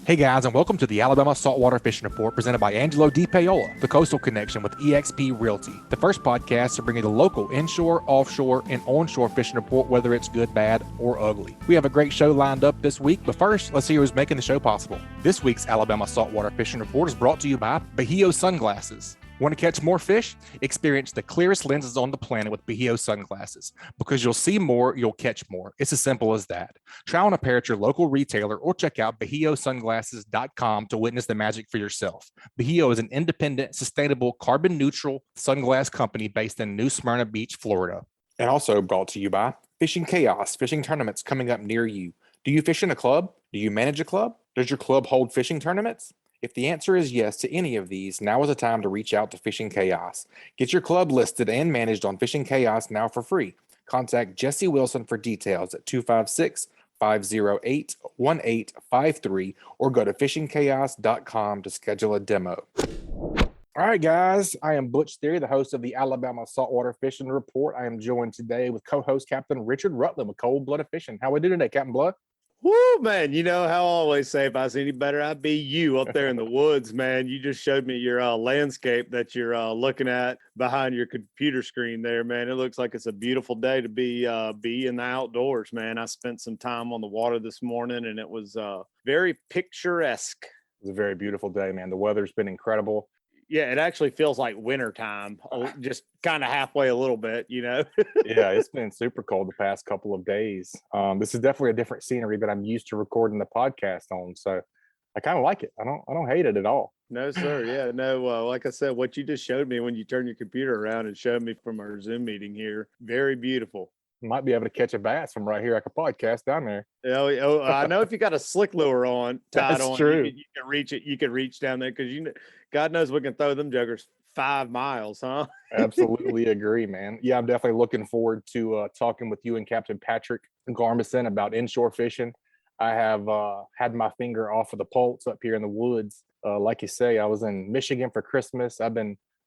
Hey guys, and welcome to the Alabama Saltwater Fishing Report presented by Angelo DePaola, the Coastal Connection with eXp Realty. The first podcast to bring you the local inshore, offshore, and onshore fishing report, whether it's good, bad, or ugly. We have a great show lined up this week, but first, let's see who's making the show possible. This week's Alabama Saltwater Fishing Report is brought to you by Bahio Sunglasses. Want to catch more fish? Experience the clearest lenses on the planet with Bahio sunglasses. Because you'll see more, you'll catch more. It's as simple as that. Try on a pair at your local retailer or check out BahioSunglasses.com to witness the magic for yourself. Bahio is an independent, sustainable, carbon-neutral sunglass company based in New Smyrna Beach, Florida. And also brought to you by Fishing Chaos, fishing tournaments coming up near you. Do you fish in a club? Do you manage a club? Does your club hold fishing tournaments? If the answer is yes to any of these, now is the time to reach out to Fishing Chaos. Get your club listed and managed on Fishing Chaos now for free. Contact Jesse Wilson for details at 256-508-1853 or go to fishingchaos.com to schedule a demo. All right, guys, I am Butch, the host of the Alabama Saltwater Fishing Report. I am joined today with co-host Captain Richard Rutland with Cold Blooded Fishing. How we doing today, Captain Blood? Woo, man, you know how I always say, if I was any better, I'd be you up there in the woods, man. You just showed me your landscape that you're looking at behind your computer screen there, man. It looks like it's a beautiful day to be in the outdoors, man. I spent some time on the water this morning, and it was very picturesque. It was a very beautiful day, man. The weather's been incredible. Yeah, it actually feels like wintertime, just kind of halfway a little bit, you know? Yeah, it's been super cold the past couple of days. This is definitely a different scenery that I'm used to recording the podcast on. So I kind of like it. I don't hate it at all. No, sir. Yeah, no. Like I said, what you just showed me when you turned your computer around and showed me from our Zoom meeting here, very beautiful. Might be able to catch a bass from right here at the podcast down there. Oh, I know if you got a slick lure on tied That's on, true. You can reach it. You can reach down there because God knows we can throw them juggers 5 miles, huh? Absolutely agree, man. Yeah, I'm definitely looking forward to talking with you and Captain Patric Garmeson about inshore fishing. I have had my finger off of the pulse up here in the woods. Like you say, I was in Michigan for Christmas.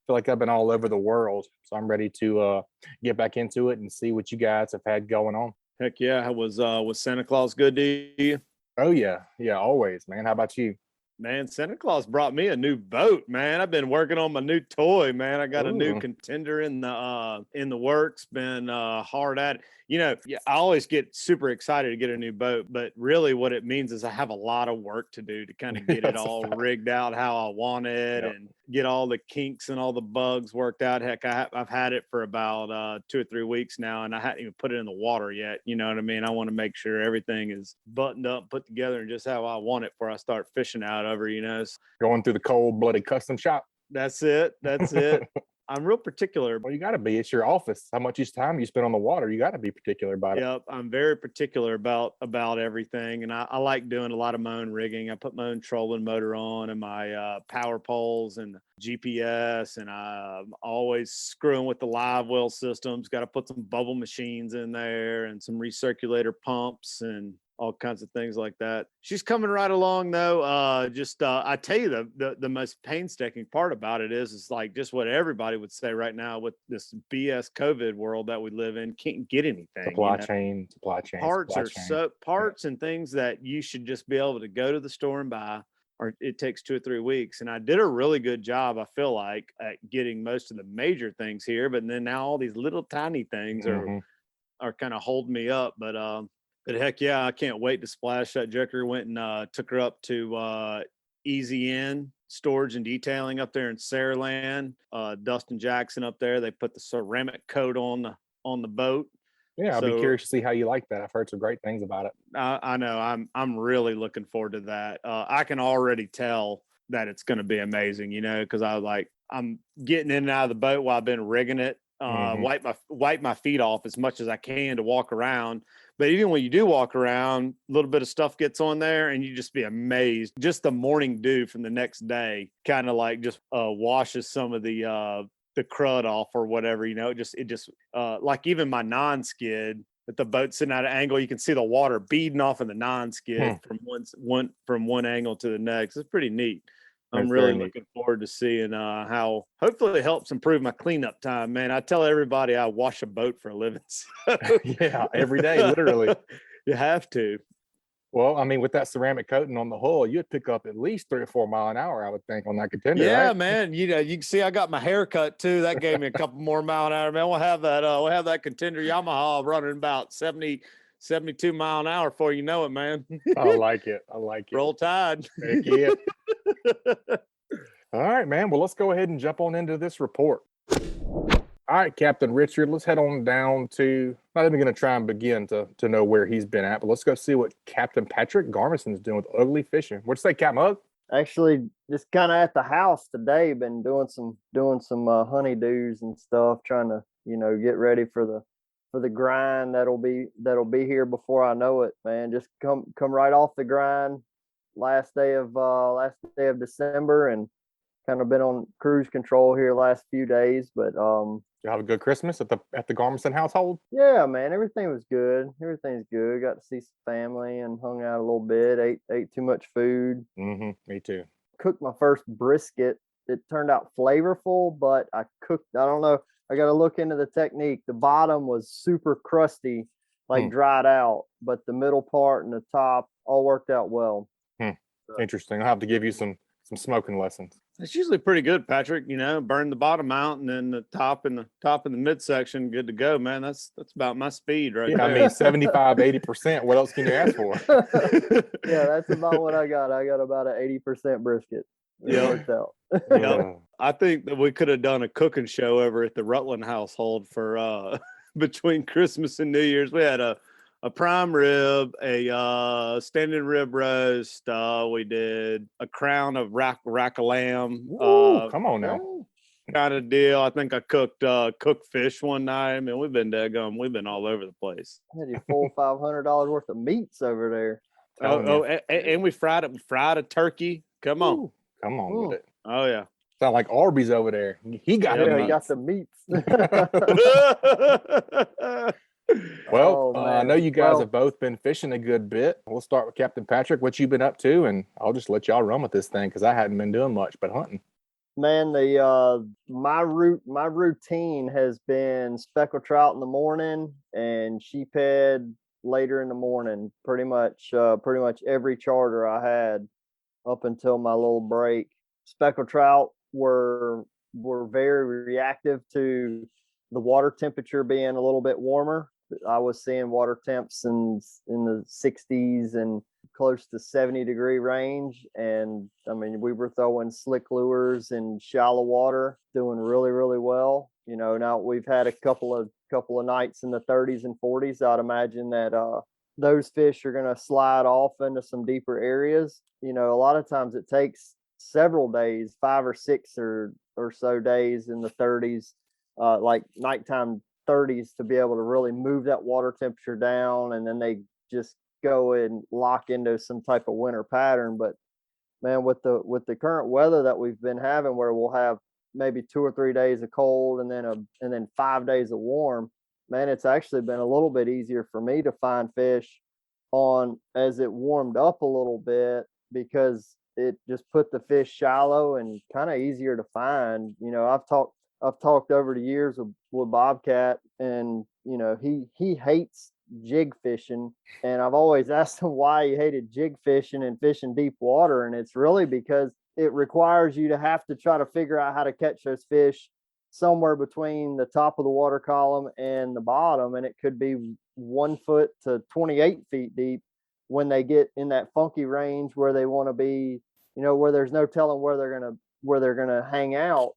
Feel like I've been all over the world, so I'm ready to get back into it and see what you guys have had going on. Heck yeah. Was Santa Claus good to you? Oh yeah, always, man. How about you? Man, Santa Claus brought me a new boat, man. I've been working on my new toy, man. I got a new Ooh. contender in the works. Been hard at it. You know, I always get super excited to get a new boat, but really what it means is I have a lot of work to do to kind of get it all rigged out how I want it. Yep. And get all the kinks and all the bugs worked out. Heck, I've had it for about 2 or 3 weeks now, and I hadn't even put it in the water yet. You know what I mean? I want to make sure everything is buttoned up, put together, and just how I want it before I start fishing out over, you know. Going through the cold-blooded custom shop. That's it. I'm real particular. Well, you got to be. It's your office. How much time you spend on the water, you got to be particular about it. Yep, I'm very particular about everything, and I like doing a lot of my own rigging. I put my own trolling motor on and my power poles and GPS, and I'm always screwing with the live well systems. Got to put some bubble machines in there and some recirculator pumps and all kinds of things like that. She's coming right along though. I tell you, the most painstaking part about it is like just what everybody would say right now with this BS COVID world that we live in. Can't get anything. Supply chain. Parts and things that you should just be able to go to the store and buy, or it takes 2 or 3 weeks. And I did a really good job, I feel like, at getting most of the major things here, but then now all these little tiny things are kind of holding me up. But heck yeah, I can't wait to splash that joker. Went and took her up to Easy In Storage and Detailing up there in Saraland. Dustin Jackson up there. They put the ceramic coat on the boat. Yeah, I'll be curious to see how you like that. I've heard some great things about it. I know. I'm really looking forward to that. I can already tell that it's going to be amazing, you know, because I'm getting in and out of the boat while I've been rigging it. Wipe my feet off as much as I can to walk around. But even when you do walk around, a little bit of stuff gets on there and you just be amazed. Just the morning dew from the next day kind of like just washes some of the crud off or whatever, you know. It just like even my non-skid, if the boat's sitting at an angle, you can see the water beading off of the non-skid from one angle to the next. It's pretty neat. I'm really looking forward to seeing how hopefully it helps improve my cleanup time, man. I tell everybody I wash a boat for a living. So. Yeah, every day, literally. You have to. Well, I mean, with that ceramic coating on the hull, you'd pick up at least 3 or 4 mile an hour, I would think, on that contender. Yeah, right? man. You can see I got my hair cut too. That gave me a couple more mile an hour. Man, we'll have that contender Yamaha running about 70, 72 mile an hour before you know it, man. I like it. Roll Tide. Heck yeah. All right, man. Well, let's go ahead and jump on into this report. All right, Captain Richard, let's head on down to, not even going to try and begin to know where he's been at, but let's go see what Captain Patric Garmeson is doing with Ugly Fishing. What'd you say, Cap Mug? Actually, just kind of at the house today, been doing some honeydews and stuff, trying to, get ready for the grind that'll be here before I know it, man. Just come right off the grind last day of December, and kind of been on cruise control here last few days, but You have a good Christmas at the Garmeson household? yeah, man, everything was good. Everything's good. Got to see some family and hung out a little bit. Ate too much food. Mm-hmm. Me too. Cooked my first brisket. It turned out flavorful, but I don't know. I got to look into the technique. The bottom was super crusty, like dried out, but the middle part and the top all worked out well. Interesting. I'll have to give you some smoking lessons. It's usually pretty good, Patrick. Burn the bottom out and then the top and the midsection, good to go, man. That's about my speed right there. I mean, 75, 80%. What else can you ask for? Yeah, that's about what I got. I got about an 80% brisket. It worked out. Yeah. I think that we could have done a cooking show over at the Rutland household for between Christmas and New Year's. We had a prime rib, a standing rib roast. We did a crown of rack of lamb. Come on now. Kind of deal. I think I cooked fish one night. I mean, we've been all over the place. Had you $400-500 worth of meats over there. And we fried a turkey. Come on. Ooh, come on with it. Oh yeah. Sound like Arby's over there. He got He got the meats. Well, I know you guys have both been fishing a good bit. We'll start with Captain Patrick. What you been up to, and I'll just let y'all run with this thing because I hadn't been doing much but hunting. Man, my routine has been speckled trout in the morning and sheephead later in the morning. Pretty much every charter I had up until my little break. Speckled trout were very reactive to the water temperature being a little bit warmer. I was seeing water temps in the 60s and close to 70-degree range. And I mean, we were throwing slick lures in shallow water, doing really, really well. Now we've had a couple of nights in the 30s and 40s. I'd imagine that those fish are going to slide off into some deeper areas. A lot of times it takes several days, 5 or 6 or so days in the 30s, like nighttime 30s, to be able to really move that water temperature down, and then they just go and lock into some type of winter pattern. But man, with the current weather that we've been having, where we'll have maybe 2 or 3 days of cold and then 5 days of warm, man, it's actually been a little bit easier for me to find fish on as it warmed up a little bit, because it just put the fish shallow and kind of easier to find. I've talked over the years with Bobcat, and he hates jig fishing, and I've always asked him why he hated jig fishing and fishing deep water, and it's really because it requires you to have to try to figure out how to catch those fish somewhere between the top of the water column and the bottom, and it could be 1 foot to 28 feet deep when they get in that funky range where they want to be, where there's no telling where they're gonna hang out.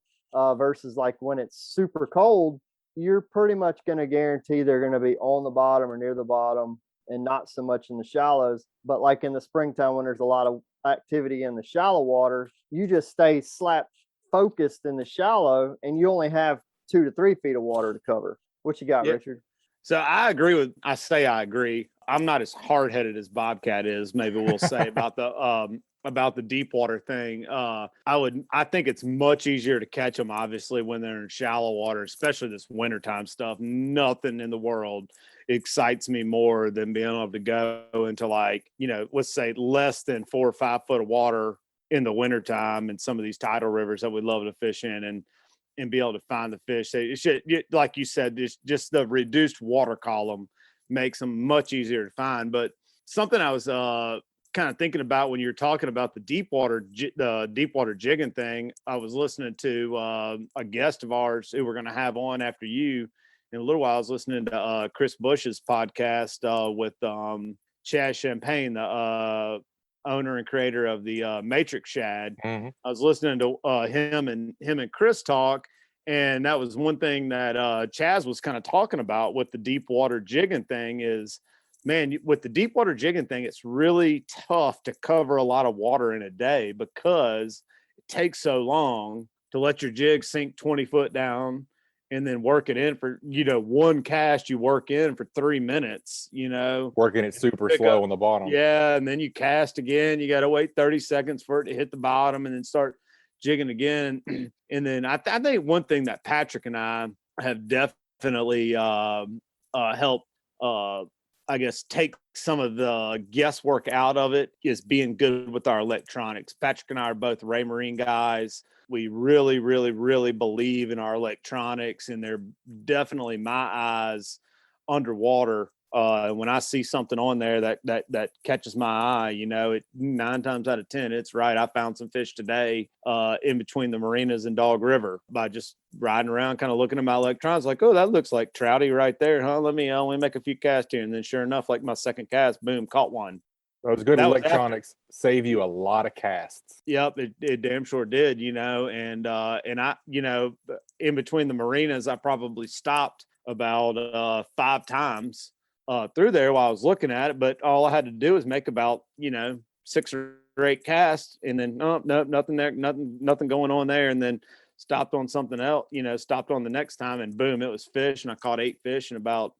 Versus like when it's super cold, you're pretty much going to guarantee they're going to be on the bottom or near the bottom, and not so much in the shallows. But like in the springtime, when there's a lot of activity in the shallow water, you just stay slap focused in the shallow, and you only have 2 to 3 feet of water to cover. What you got, Richard? So I agree. I agree. I'm not as hard-headed as Bobcat is, maybe we'll say, about the deep water thing. I think it's much easier to catch them, obviously, when they're in shallow water, especially this wintertime stuff. Nothing in the world excites me more than being able to go into, like, let's say less than 4 or 5 foot of water in the wintertime in some of these tidal rivers that we love to fish in, and be able to find the fish. It should, like you said, just the reduced water column makes them much easier to find. But something I was kind of thinking about when you were talking about the deep water jigging thing. I was listening to a guest of ours who we're going to have on after you in a little while. I was listening to Chris Bush's podcast with Chad Champagne, the owner and creator of the Matrix Shad. Mm-hmm. I was listening to him and Chris talk, and that was one thing that Chaz was kind of talking about with the deep water jigging thing is, man, with the deep water jigging thing, it's really tough to cover a lot of water in a day because it takes so long to let your jig sink 20 foot down and then work it in for, one cast you work in for 3 minutes, Working it super slow on the bottom. Yeah. And then you cast again. You got to wait 30 seconds for it to hit the bottom and then start jigging again. And then I think one thing that Patrick and I have definitely helped, I guess, take some of the guesswork out of it is being good with our electronics. Patrick and I are both Ray Marine guys. We really, really, really believe in our electronics, and they're definitely my eyes underwater. When I see something on there that catches my eye, it 9 times out of 10, it's right. I found some fish today in between the marinas and Dog River by just riding around, kind of looking at my electronics like, oh, that looks like trouty right there, huh? Let me only make a few casts here. And then sure enough, like my second cast, boom, caught one. Those good electronics save you a lot of casts. Yep, it damn sure did, and I, in between the marinas, I probably stopped about 5 times through there while I was looking at it, but all I had to do was make about 6 or 8 casts, and then nothing there, nothing going on there, and then stopped on something else, stopped on the next time, and boom, it was fish, and I caught 8 fish in about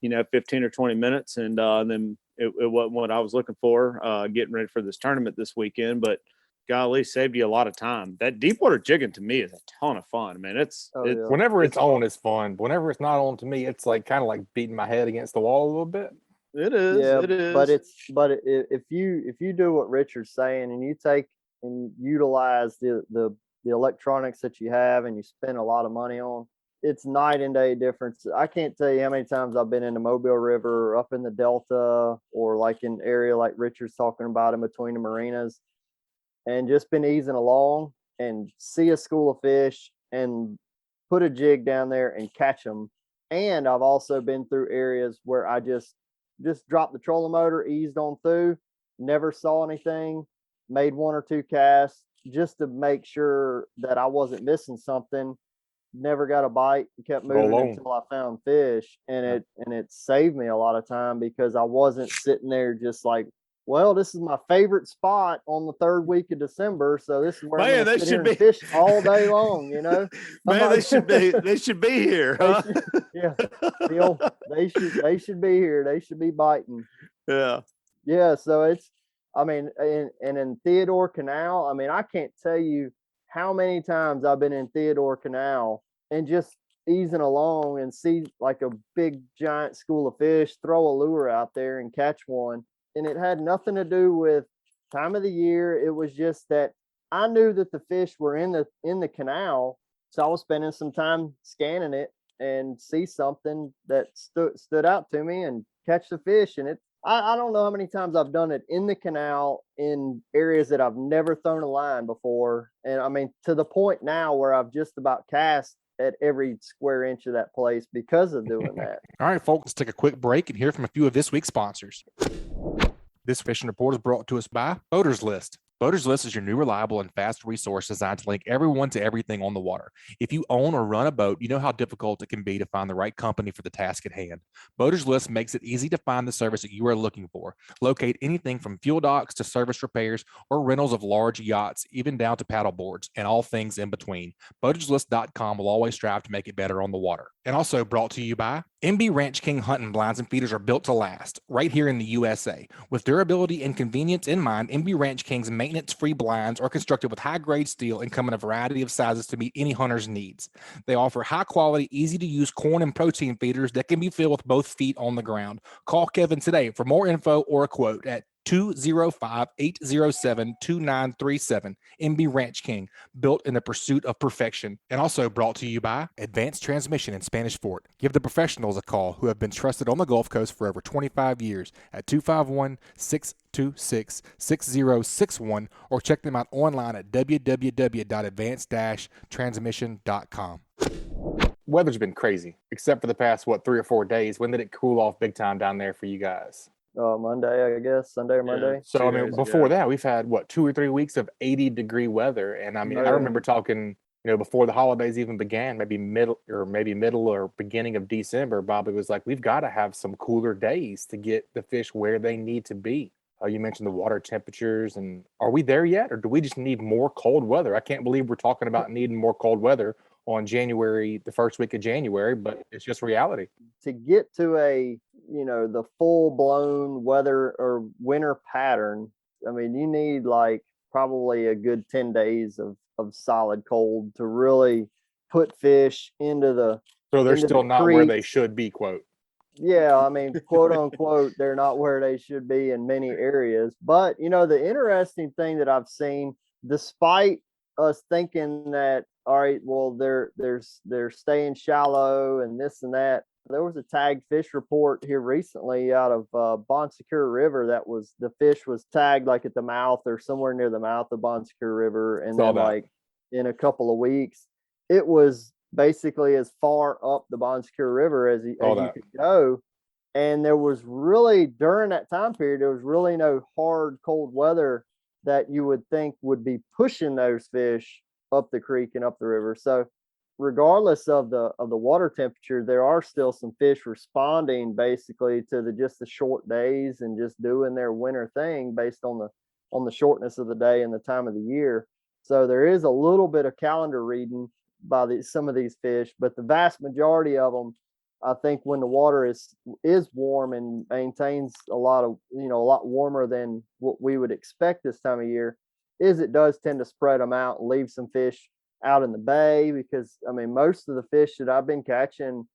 15 or 20 minutes, and then it wasn't what I was looking for getting ready for this tournament this weekend, but golly, saved you a lot of time. That deep water jigging to me is a ton of fun. I mean, it's whenever it's on, it's fun. Whenever it's not on, to me, it's like kind of like beating my head against the wall a little bit. It is. Yeah, it is. But if you do what Richard's saying and you take and utilize the electronics that you have and you spend a lot of money on, it's night and day difference. I can't tell you how many times I've been in the Mobile River or up in the Delta or like in area like Richard's talking about in between the marinas, and just been easing along and see a school of fish and put a jig down there and catch them. And I've also been through areas where I just dropped the trolling motor, eased on through, never saw anything, made 1 or 2 casts just to make sure that I wasn't missing something. Never got a bite, kept moving until I found fish, and it saved me a lot of time because I wasn't sitting there just like, well, this is my favorite spot on the 3rd week of December, so this is where I'm going to sit here and fish all day long. Man, they should be here. Huh? They should be here. They should be biting. Yeah. So it's, I mean, and in Theodore Canal, I mean, I can't tell you how many times I've been in Theodore Canal and just easing along and see like a big giant school of fish, throw a lure out there and catch one. And it had nothing to do with time of the year. It was just that I knew that the fish were in the canal. So I was spending some time scanning it and see something that stood out to me and catch the fish. And I don't know how many times I've done it in the canal in areas that I've never thrown a line before. And I mean, to the point now where I've just about cast at every square inch of that place because of doing that. All right, folks, let's take a quick break and hear from a few of this week's sponsors. This fishing report is brought to us by Boaters List. Boaters List is your new reliable and fast resource designed to link everyone to everything on the water. If you own or run a boat, you know how difficult it can be to find the right company for the task at hand. Boaters List makes it easy to find the service that you are looking for. Locate anything from fuel docks to service repairs or rentals of large yachts, even down to paddle boards and all things in between. BoatersList.com will always strive to make it better on the water. And also brought to you by MB Ranch King hunting blinds and feeders are built to last right here in the USA. With durability and convenience in mind, MB Ranch King's maintenance-free blinds are constructed with high-grade steel and come in a variety of sizes to meet any hunter's needs. They offer high-quality, easy-to-use corn and protein feeders that can be filled with both feet on the ground. Call Kevin today for more info or a quote at 205-807-2937. MB Ranch King, built in the pursuit of perfection. And also brought to you by Advanced Transmission in Spanish Fort. Give the professionals a call who have been trusted on the Gulf Coast for over 25 years at 251-626-6061 or check them out online at www.advanced-transmission.com. Weather's been crazy, except for the past, 3 or 4 days. When did it cool off big time down there for you guys? Monday, I guess, Sunday or Monday. So, before that, we've had, 2 or 3 weeks of 80-degree weather. And, I remember talking, before the holidays even began, maybe middle or beginning of December, Bobby was like, we've got to have some cooler days to get the fish where they need to be. You mentioned the water temperatures, and are we there yet, or do we just need more cold weather? I can't believe we're talking about needing more cold weather on the first week of January, but it's just reality. To get to the full blown weather or winter pattern, you need probably a good 10 days of solid cold to really put fish into the. So they're still not where they should be, quote. Yeah, quote unquote, they're not where they should be in many areas. But the interesting thing that I've seen, despite us thinking that, all right, well, they're staying shallow and this and that. There was a tagged fish report here recently out of Bon Secours River the fish was tagged at the mouth or somewhere near the mouth of Bon Secours River, and then in a couple of weeks, it was basically as far up the Bon Secours River as you could go. And there was really, during that time period, there was really no hard cold weather that you would think would be pushing those fish up the creek and up the river. So regardless of the water temperature, there are still some fish responding basically to just the short days and just doing their winter thing based on the shortness of the day and the time of the year. So there is a little bit of calendar reading by some of these fish, but the vast majority of them, I think, when the water is warm and maintains a lot warmer than what we would expect this time of year, it does tend to spread them out and leave some fish out in the bay. Because most of the fish that I've been catching,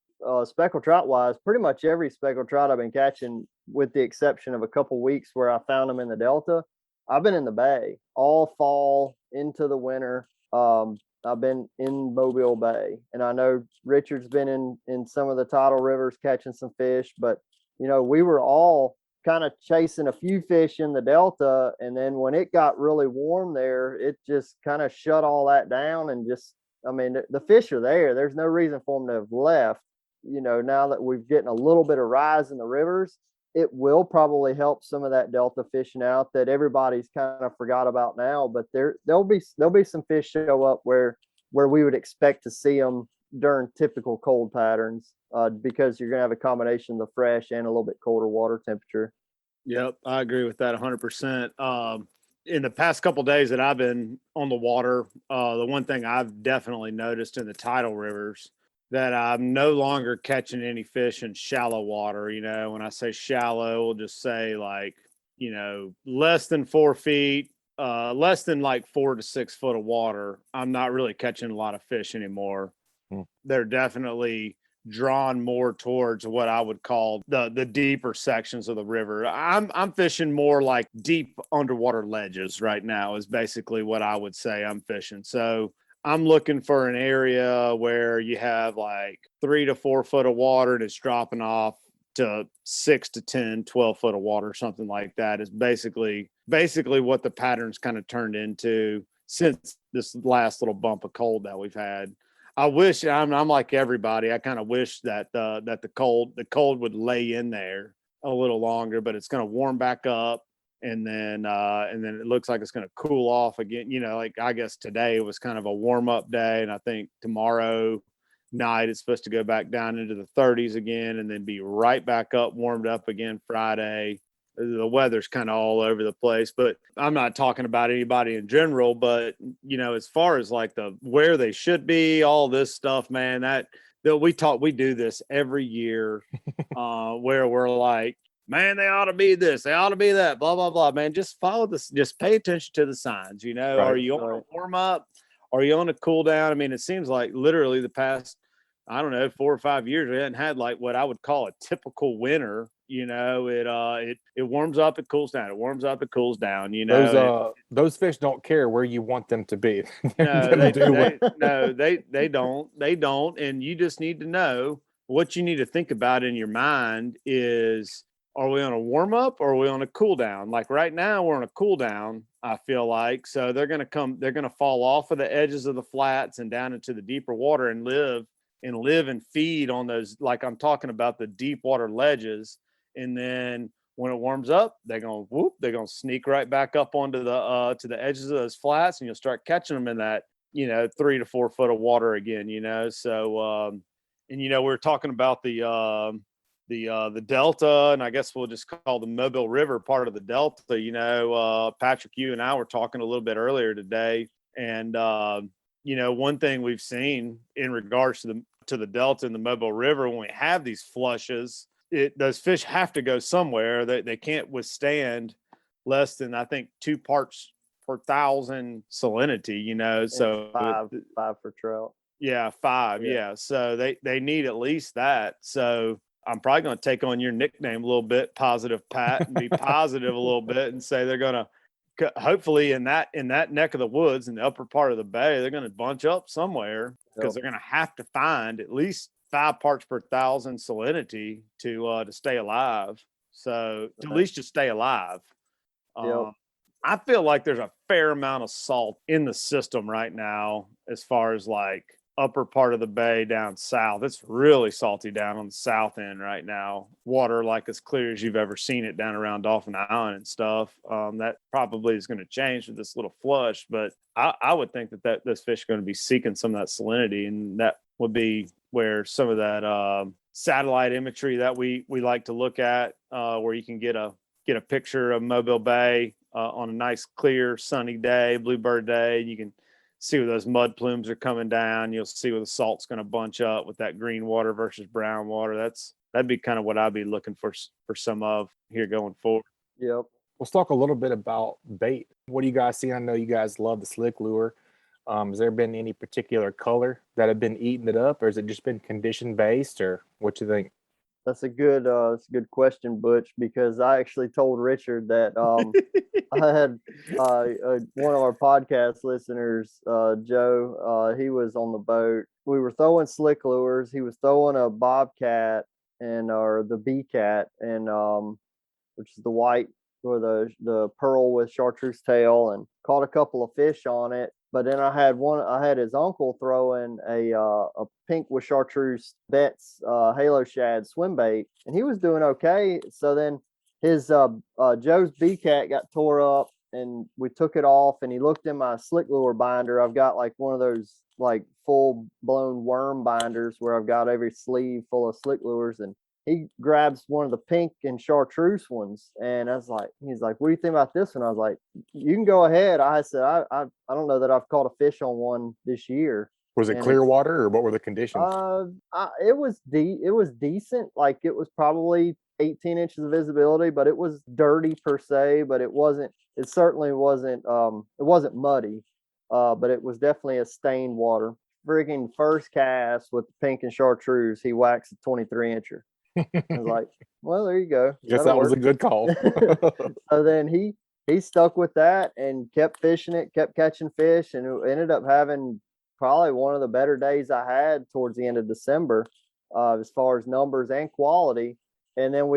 speckled trout wise, pretty much every speckled trout I've been catching, with the exception of a couple weeks where I found them in the Delta, I've been in the bay all fall into the winter. I've been in Mobile Bay, and I know Richard's been in some of the tidal rivers catching some fish, but we were all kind of chasing a few fish in the Delta, and then when it got really warm there, it just kind of shut all that down. And just, the fish are there. There's no reason for them to have left. Now that we're getting a little bit of rise in the rivers, it will probably help some of that Delta fishing out that everybody's kind of forgot about now. But there'll be some fish show up where we would expect to see them during typical cold patterns, because you're going to have a combination of the fresh and a little bit colder water temperature. Yep, I agree with that 100%. In the past couple of days that I've been on the water, the one thing I've definitely noticed in the tidal rivers, that I'm no longer catching any fish in shallow water. When I say shallow, we'll just say less than 4 feet, less than 4 to 6 foot of water. I'm not really catching a lot of fish anymore. They're definitely drawn more towards what I would call the deeper sections of the river. I'm fishing more like deep underwater ledges right now is basically what I would say I'm fishing. So I'm looking for an area where you have 3 to 4 foot of water and it's dropping off to 6 to 10, 12 foot of water, something like that is basically what the pattern's kind of turned into since this last little bump of cold that we've had. I wish I'm like everybody. I kind of wish that the cold would lay in there a little longer, but it's going to warm back up, and then it looks like it's going to cool off again. I guess today was kind of a warm up day, and I think tomorrow night it's supposed to go back down into the 30s again, and then be right back up, warmed up again Friday. The weather's kind of all over the place, but I'm not talking about anybody in general, but as far as where they should be, all this stuff, man, that we do this every year, where we're like, man, they ought to be this, they ought to be that, blah, blah, blah, man, just follow this, just pay attention to the signs, Are you on a warm up? Are you on a cool down? It seems like literally the past, I don't know, 4 or 5 years, we hadn't had like what I would call a typical winter. You know, it warms up, it cools down. It warms up, it cools down. You know, those fish don't care where you want them to be. no, they don't. They don't. And you just need to know what you need to think about in your mind is, are we on a warm up or are we on a cool down? Like right now we're on a cool down, I feel like. So they're going to fall off of the edges of the flats and down into the deeper water and live and feed on those, like I'm talking about, the deep water ledges. And then when it warms up, they're going to sneak right back up onto the to the edges of those flats, and you'll start catching them in that, 3 to 4 foot of water again, So, and we're talking about the Delta, and I guess we'll just call the Mobile River part of the Delta. Patrick, you and I were talking a little bit earlier today, and one thing we've seen in regards to the Delta and the Mobile River, when we have these flushes, those fish have to go somewhere. They can't withstand less than, I think, 2 parts per thousand salinity. So five for trout. Yeah, 5. Yeah. So they need at least that. So I'm probably going to take on your nickname a little bit, Positive Pat, and be positive a little bit and say they're going to, hopefully in that neck of the woods in the upper part of the bay, they're going to bunch up somewhere, because they're going to have to find at least 5 parts per thousand salinity to stay alive. So to at least just stay alive. I feel like there's a fair amount of salt in the system right now, as far as like upper part of the bay down south. It's really salty down on the south end right now. Water like as clear as you've ever seen it down around Dolphin Island and stuff. That probably is going to change with this little flush, but I would think that those fish are going to be seeking some of that salinity, and that would be where some of that satellite imagery that we like to look at, where you can get a picture of Mobile Bay on a nice, clear, sunny day, bluebird day. You can see where those mud plumes are coming down. You'll see where the salt's going to bunch up with that green water versus brown water. That'd be kind of what I'd be looking for some of here going forward. Yep. Let's talk a little bit about bait. What do you guys see? I know you guys love the slick lure. Has there been any particular color that have been eating it up, or has it just been condition based, or what you think? That's a good question, Butch, because I actually told Richard that I had one of our podcast listeners, Joe, he was on the boat. We were throwing slick lures. He was throwing a bobcat or the B cat, and which is the white or the pearl with chartreuse tail, and caught a couple of fish on it. But then I had his uncle throwing a pink with chartreuse Betts halo shad swim bait, and he was doing okay. So then his Joe's B cat got tore up, and we took it off, and he looked in my slick lure binder. I've got like one of those like full blown worm binders where I've got every sleeve full of slick lures, and he grabs one of the pink and chartreuse ones, and he's like, what do you think about this one? I was like, you can go ahead. I said, I don't know that I've caught a fish on one this year. Was it clear water, or what were the conditions? It was decent. Like, it was probably 18 inches of visibility, but it was dirty per se, but it certainly wasn't muddy, but it was definitely a stained water. Friggin' first cast with the pink and chartreuse, he whacks a 23 incher. I was like, well, there you go. Guess that was a good call. So then he stuck with that and kept fishing it, kept catching fish, and it ended up having probably one of the better days I had towards the end of December, as far as numbers and quality. And then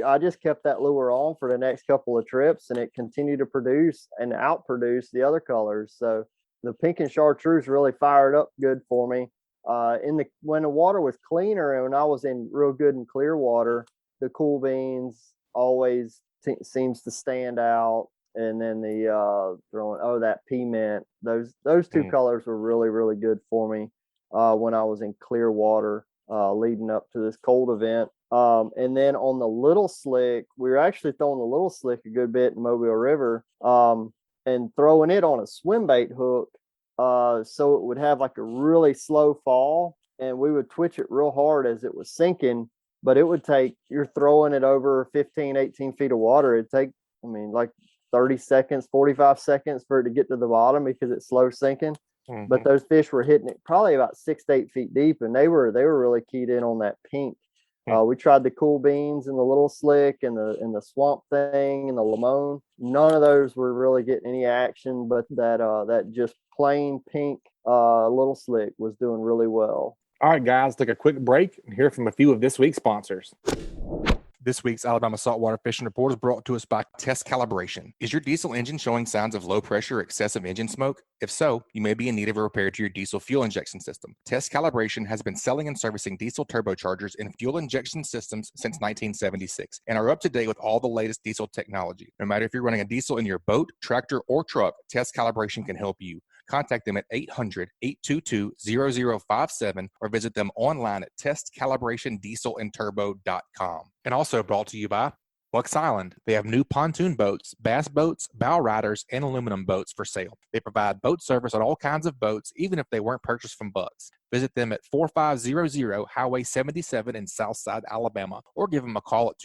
I just kept that lure on for the next couple of trips, and it continued to produce and outproduce the other colors. So the pink and chartreuse really fired up good for me. When the water was cleaner and when I was in real good and clear water, the cool beans always seems to stand out. And then the that pea mint, those two colors were really, really good for me when I was in clear water leading up to this cold event. And then on the little slick, we were actually throwing the little slick a good bit in Mobile River, and throwing it on a swim bait hook. So it would have like a really slow fall, and we would twitch it real hard as it was sinking, but it would take, you're throwing it over 15, 18 feet of water. It'd take, like 30 seconds, 45 seconds for it to get to the bottom because it's slow sinking. but those fish were hitting it probably about 6 to 8 feet deep, and they were really keyed in on that pink. We tried the cool beans and the little slick and the swamp thing and the limon. None of those were really getting any action, but that just plain pink little slick was doing really well. All right, guys, take a quick break and hear from a few of this week's sponsors. This week's Alabama Saltwater Fishing Report is brought to us by Test Calibration. Is your diesel engine showing signs of low pressure or excessive engine smoke? If so, you may be in need of a repair to your diesel fuel injection system. Test Calibration has been selling and servicing diesel turbochargers and fuel injection systems since 1976 and are up to date with all the latest diesel technology. No matter if you're running a diesel in your boat, tractor, or truck, Test Calibration can help you. Contact them at 800-822-0057 or visit them online at testcalibrationdieselandturbo.com. And also brought to you by Bucks Island. They have new pontoon boats, bass boats, bow riders, and aluminum boats for sale. They provide boat service on all kinds of boats, even if they weren't purchased from Bucks. Visit them at 4500 Highway 77 in Southside, Alabama, or give them a call at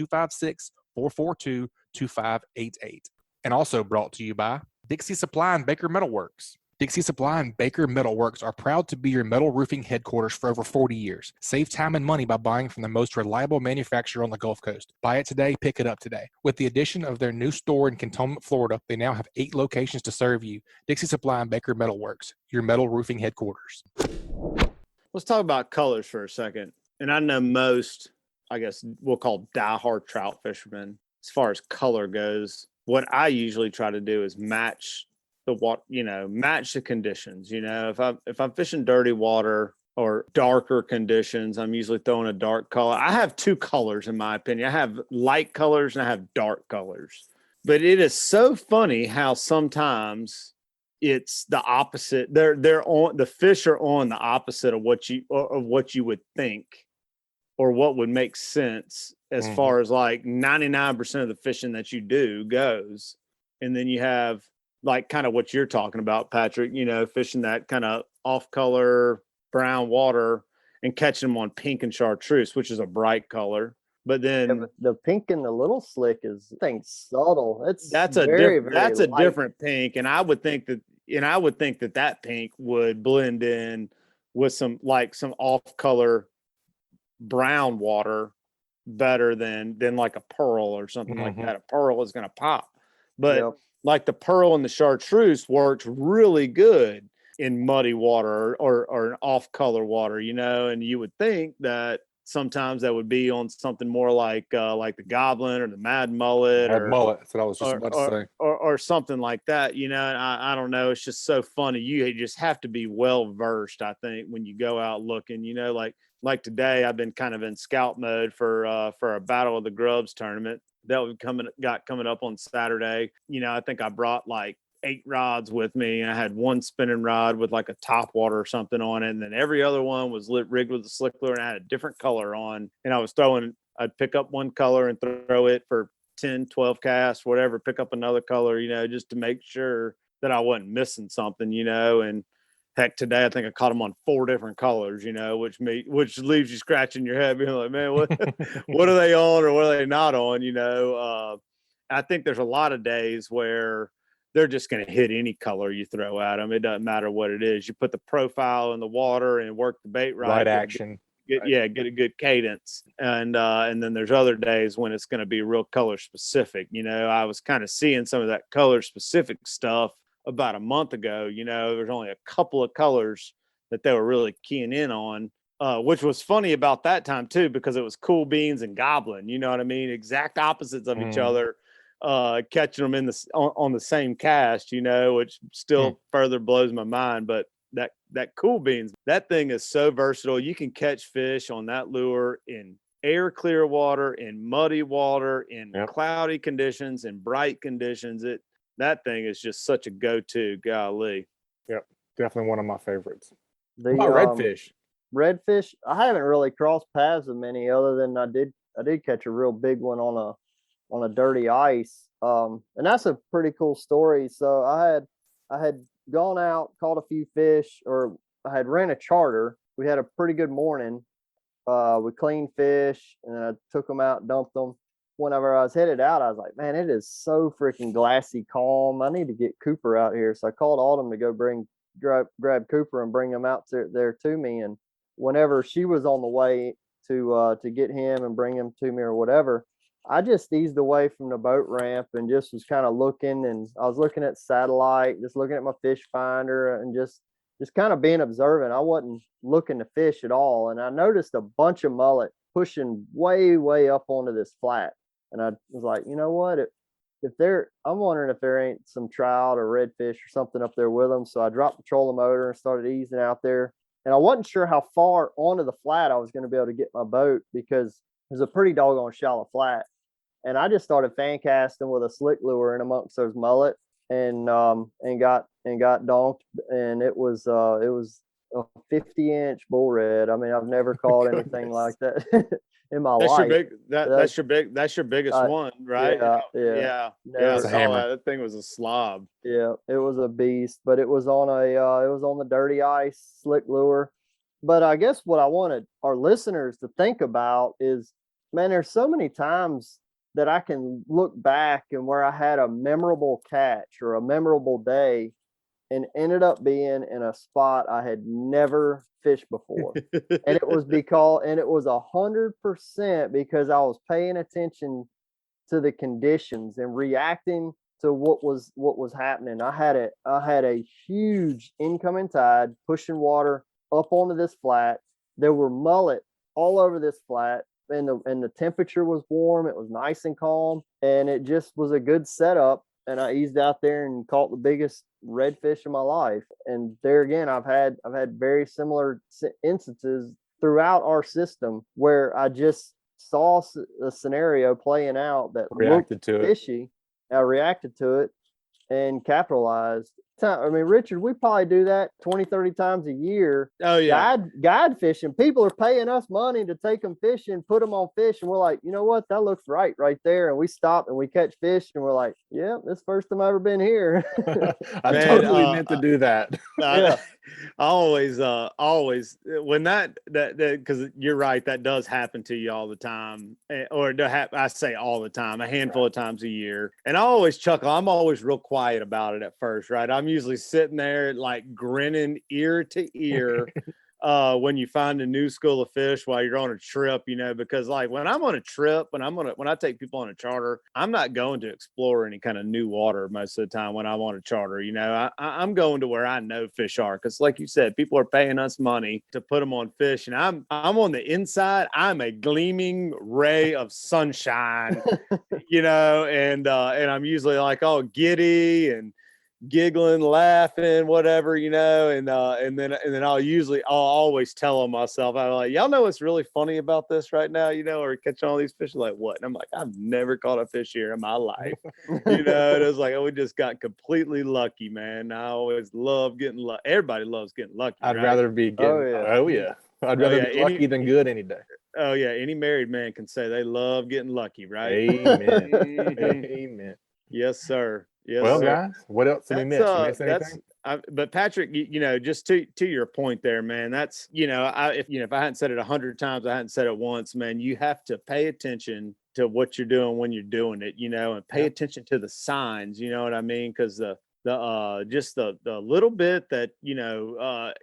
256-442-2588. And also brought to you by Dixie Supply and Baker Metalworks. Dixie Supply and Baker Metalworks are proud to be your metal roofing headquarters for over 40 years. Save time and money by buying from the most reliable manufacturer on the Gulf Coast. Buy it today, pick it up today. With the addition of their new store in Cantonment, Florida, they now have 8 locations to serve you. Dixie Supply and Baker Metalworks, your metal roofing headquarters. Let's talk about colors for a second. And I know most, I guess we'll call diehard trout fishermen, as far as color goes, what I usually try to do is match the conditions. If I'm fishing dirty water or darker conditions, I'm usually throwing a dark color. I have 2 colors in my opinion. I have light colors and I have dark colors. But it is so funny how sometimes it's the opposite. The fish are on the opposite of what you would think or what would make sense as far as like 99% of the fishing that you do goes. And then you have like kind of what you're talking about, Patrick, fishing that kind of off color brown water and catching them on pink and chartreuse, which is a bright color. But then the pink and the little slick is subtle. That's a different pink. And I would think that pink would blend in with some off color brown water better than like a pearl or something like that. A pearl is going to pop, but like the pearl and the chartreuse works really good in muddy water or an off color water, and you would think that sometimes that would be on something more like the goblin or the mad mullet. That's what I was just about to say. Or something like that, and I don't know. It's just so funny. You just have to be well versed, I think, when you go out looking. Like today, I've been kind of in scout mode for a Battle of the Grubs tournament that was coming up on Saturday. I think I brought like 8 rods with me. I had one spinning rod with like a top water or something on it. And then every other one was rigged with a slick lure and I had a different color on. And I'd pick up one color and throw it for 10, 12 casts, whatever, pick up another color, just to make sure that I wasn't missing something, and heck, today I think I caught them on 4 different colors, which leaves you scratching your head, being like, man, what are they on or what are they not on? I think there's a lot of days where they're just going to hit any color you throw at them. It doesn't matter what it is. You put the profile in the water and work the bait right action. Get a good cadence. And then there's other days when it's going to be real color specific. I was kind of seeing some of that color specific stuff about a month ago. There's only a couple of colors that they were really keying in on, which was funny about that time too, because it was cool beans and goblin, you know what I mean? Exact opposites of each other, catching them on the same cast, which still further blows my mind. But that cool beans, that thing is so versatile. You can catch fish on that lure in air clear water, in muddy water, in cloudy conditions, in bright conditions. That thing is just such a go-to. Golly. Yep, definitely one of my favorites. Redfish. Redfish, I haven't really crossed paths with many other than I did catch a real big one on a dirty ice. And that's a pretty cool story. So I had gone out, caught a few fish, or I had ran a charter. We had a pretty good morning. We cleaned fish and I took them out, dumped them. Whenever I was headed out, I was like, man, it is so freaking glassy calm. I need to get Cooper out here. So I called Autumn to go bring grab Cooper and bring him out there to me. And whenever she was on the way to get him and bring him to me or whatever, I just eased away from the boat ramp and just was kind of looking, and I was looking at satellite, just looking at my fish finder and just kind of being observant. I wasn't looking to fish at all. And I noticed a bunch of mullet pushing way, way up onto this flat. And I was like, you know what? I'm wondering if there ain't some trout or redfish or something up there with them. So I dropped the trolling motor and started easing out there. And I wasn't sure how far onto the flat I was going to be able to get my boat, because it was a pretty doggone shallow flat. And I just started fan casting with a slick lure in amongst those mullet, and got donked. And it was a 50-inch bull red. I mean, I've never caught anything like that in my life. That's your biggest one, right? Yeah. I saw that. That thing was a slob. Yeah, it was a beast, but it was on the dirty ice slick lure. But I guess what I wanted our listeners to think about is, man, there's so many times that I can look back and where I had a memorable catch or a memorable day and ended up being in a spot I had never fished before. And it was 100% because I was paying attention to the conditions and reacting to what was happening. I had a huge incoming tide pushing water up onto this flat. There were mullet all over this flat, and the temperature was warm. It was nice and calm, and it just was a good setup. And I eased out there and caught the biggest redfish of my life. And there again, I've had very similar instances throughout our system where I just saw a scenario playing out that reacted to fishy. I reacted to it and capitalized. I mean, Richard, we probably do that 20, 30 times a year. Oh yeah. Guide fishing. People are paying us money to take them fishing, put them on fish. And we're like, you know what? That looks right there. And we stop and we catch fish and we're like, yeah, this first time I've ever been here. I totally meant to do that. Yeah. I always when that because you're right, that does happen to you all the time, or I say all the time, a handful of times a year. And I always chuckle. I'm always real quiet about it at first, right? I'm usually sitting there like grinning ear to ear when you find a new school of fish while you're on a trip, because like when I'm on a trip, when I take people on a charter, I'm not going to explore any kind of new water most of the time when I'm on a charter. I'm going to where I know fish are, because like you said, people are paying us money to put them on fish, and I'm on the inside. I'm a gleaming ray of sunshine, and I'm usually like all giddy and giggling, laughing, whatever, and then I'll always tell myself, I'm like, y'all know what's really funny about this right now, or catching all these fish, like what? And I'm like, I've never caught a fish here in my life, and it's like, we just got completely lucky, man. I always love getting lucky. Everybody loves getting lucky. I'd rather be getting, I'd rather be lucky than good any day. Oh yeah, any married man can say they love getting lucky, right? Amen. Amen. Yes, sir. Yes, well, sir. guys, what else did we miss? Miss anything? But Patrick, just to your point there, man, that's, if I hadn't said it 100 times, I hadn't said it once, man, you have to pay attention to what you're doing when you're doing it, and pay attention to the signs, you know what I mean? Because the little bit that,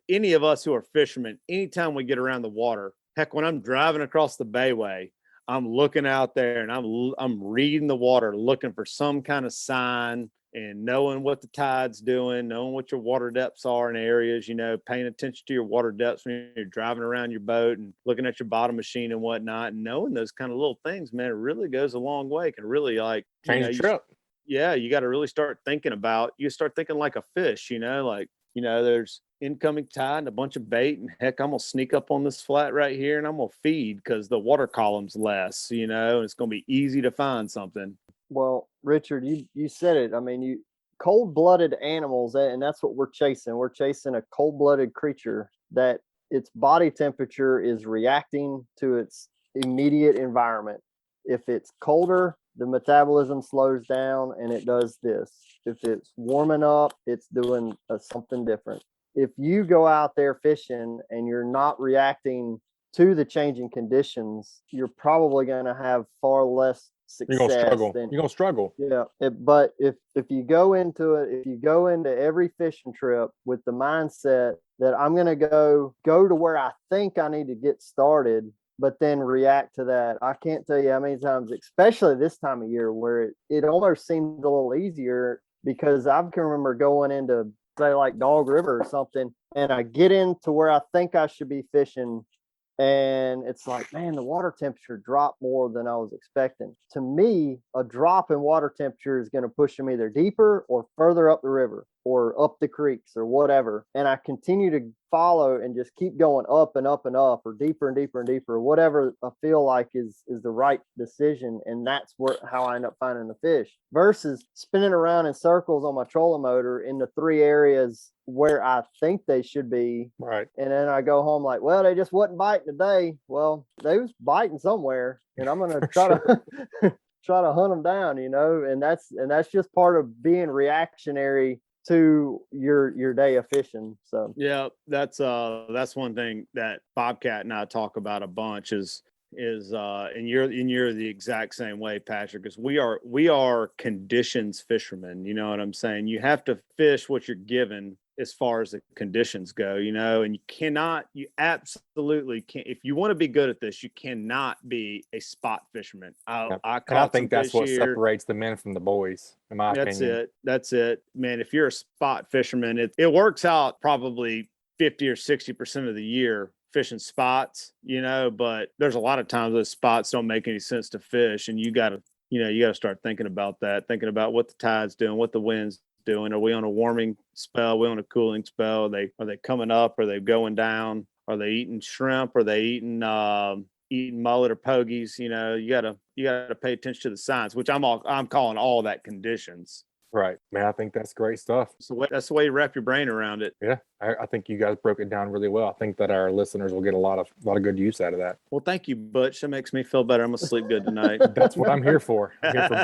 any of us who are fishermen, anytime we get around the water, heck, when I'm driving across the bayway, I'm looking out there and I'm reading the water, looking for some kind of sign and knowing what the tide's doing, knowing what your water depths are in areas, paying attention to your water depths when you're driving around your boat and looking at your bottom machine and whatnot, and knowing those kind of little things, man, it really goes a long way. It can really change the trip. You got to really start thinking like a fish, there's incoming tide and a bunch of bait, and heck, I'm gonna sneak up on this flat right here and I'm gonna feed because the water column's less, and it's gonna be easy to find something. Well, Richard, you said it. I mean, cold-blooded animals, and that's what we're chasing. We're chasing a cold-blooded creature that its body temperature is reacting to its immediate environment. If it's colder, the metabolism slows down and it does this. If it's warming up, it's doing something different. If you go out there fishing and you're not reacting to the changing conditions, you're probably going to have far less success. You're gonna struggle. Then, You're gonna struggle. yeah. But if you go into it, if you go into every fishing trip with the mindset that I'm gonna go to where I think I need to get started, but then react to that. I can't tell you how many times, especially this time of year, where it almost seemed a little easier, because I can remember going into, say, like Dog River or something, and I get into where I think I should be fishing, and it's like, man, the water temperature dropped more than I was expecting. To me, a drop in water temperature is going to push them either deeper or further up the river or up the creeks or whatever. And I continue to follow and just keep going up and up and up, or deeper and deeper and deeper, whatever I feel like is the right decision. And that's how I end up finding the fish, versus spinning around in circles on my trolling motor in the 3 areas where I think they should be. Right. And then I go home like, well, they just wasn't biting today. Well, they was biting somewhere, and I'm going to try to hunt them down, and that's just part of being reactionary to your day of fishing. So yeah, that's one thing that Bobcat and I talk about a bunch is and you're the exact same way, Patrick, is we are conditions fishermen. You know what I'm saying? You have to fish what you're given as far as the conditions go, and you absolutely can't. If you want to be good at this, you cannot be a spot fisherman. I think that's what separates the men from the boys, in my opinion. That's it, man. If you're a spot fisherman, it works out probably 50 or 60% of the year fishing spots, but there's a lot of times those spots don't make any sense to fish, and you got to start thinking about that, thinking about what the tide's doing, what the wind's doing. Are we on a warming spell? Are we on a cooling spell? Are they coming up? Are they going down? Are they eating shrimp? Are they eating mullet or pogies? You gotta pay attention to the signs, which I'm calling all that conditions. Right, man. I think that's great stuff. So that's the way you wrap your brain around it. Yeah, I think you guys broke it down really well. I think that our listeners will get a lot of good use out of that. Well, thank you, Butch. That makes me feel better. I'm gonna sleep good tonight. That's what I'm here for. I'm here for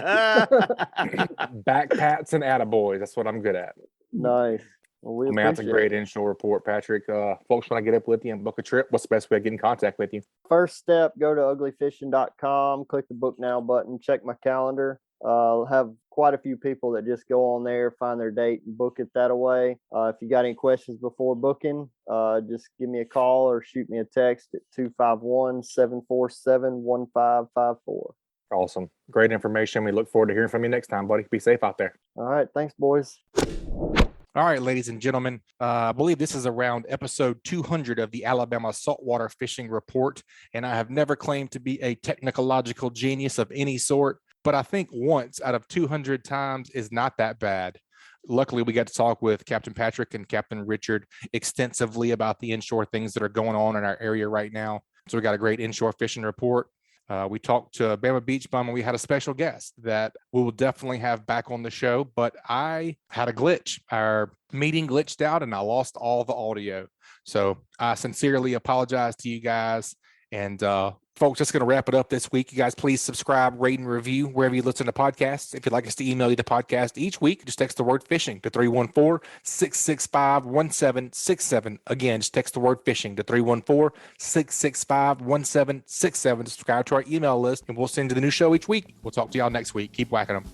back pats and attaboys. That's what I'm good at. Nice. Well, that's a great inshore report, Patrick. Folks, when I get up with you and book a trip, what's the best way to get in contact with you? First step, go to uglyfishing.com, click the book now button, check my calendar. I'll have quite a few people that just go on there, find their date, and book it that way. If you got any questions before booking, just give me a call or shoot me a text at 251-747-1554. Awesome. Great information. We look forward to hearing from you next time, buddy. Be safe out there. All right. Thanks, boys. All right, ladies and gentlemen, I believe this is around episode 200 of the Alabama Saltwater Fishing Report, and I have never claimed to be a technological genius of any sort, but I think once out of 200 times is not that bad. Luckily, we got to talk with Captain Patrick and Captain Richard extensively about the inshore things that are going on in our area right now. So we got a great inshore fishing report. We talked to Bama Beach Bum, and we had a special guest that we will definitely have back on the show, but I had a glitch. Our meeting glitched out and I lost all the audio. So I sincerely apologize to you guys. And folks, that's going to wrap it up this week. You guys, please subscribe, rate, and review wherever you listen to podcasts. If you'd like us to email you the podcast each week, just text the word fishing to 314-665-1767. Again, just text the word fishing to 314-665-1767 to subscribe to our email list, and we'll send you the new show each week. We'll talk to y'all next week. Keep whacking them.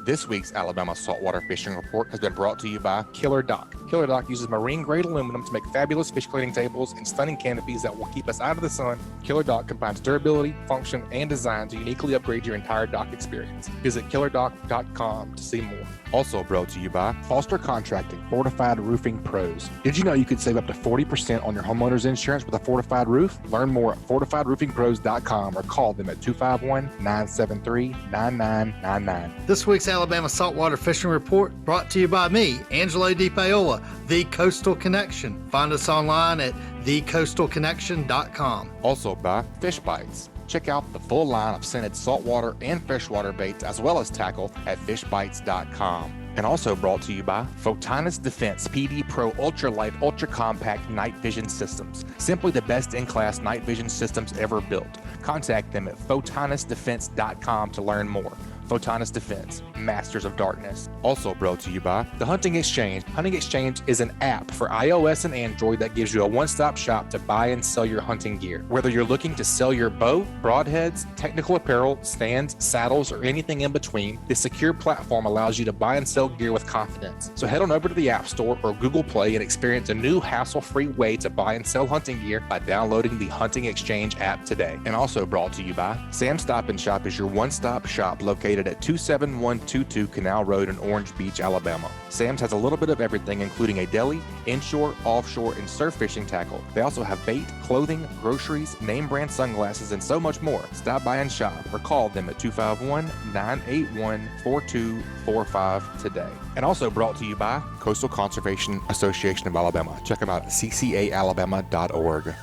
This week's Alabama Saltwater Fishing Report has been brought to you by KillerDock. KillerDock uses marine-grade aluminum to make fabulous fish cleaning tables and stunning canopies that will keep us out of the sun. KillerDock combines durability, function, and design to uniquely upgrade your entire dock experience. Visit KillerDock.com to see more. Also brought to you by Foster Contracting, Fortified Roofing Pros. Did you know you could save up to 40% on your homeowner's insurance with a fortified roof? Learn more at FortifiedRoofingPros.com or call them at 251-973-9999. This week's Alabama Saltwater Fishing Report brought to you by me, Angelo DePaola, The Coastal Connection. Find us online at thecoastalconnection.com. Also by Fishbites. Check out the full line of scented saltwater and freshwater baits as well as tackle at fishbites.com. And also brought to you by Photonis Defense PD Pro Ultralight Ultra Compact Night Vision Systems. Simply the best in-class night vision systems ever built. Contact them at photonisdefense.com to learn more. Photonis Defense, Masters of Darkness. Also brought to you by the Hunting Exchange. Hunting Exchange is an app for iOS and Android that gives you a one-stop shop to buy and sell your hunting gear. Whether you're looking to sell your bow, broadheads, technical apparel, stands, saddles, or anything in between, this secure platform allows you to buy and sell gear with confidence. So head on over to the App Store or Google Play and experience a new hassle-free way to buy and sell hunting gear by downloading the Hunting Exchange app today. And also brought to you by Sam's Stop and Shop is your one-stop shop located at 27122 Canal Road in Orange Beach, Alabama. Sam's has a little bit of everything, including a deli, inshore, offshore, and surf fishing tackle. They also have bait, clothing, groceries, name brand sunglasses, and so much more. Stop by and shop or call them at 251-981-4245 today. And also brought to you by Coastal Conservation Association of Alabama. Check them out at ccaalabama.org.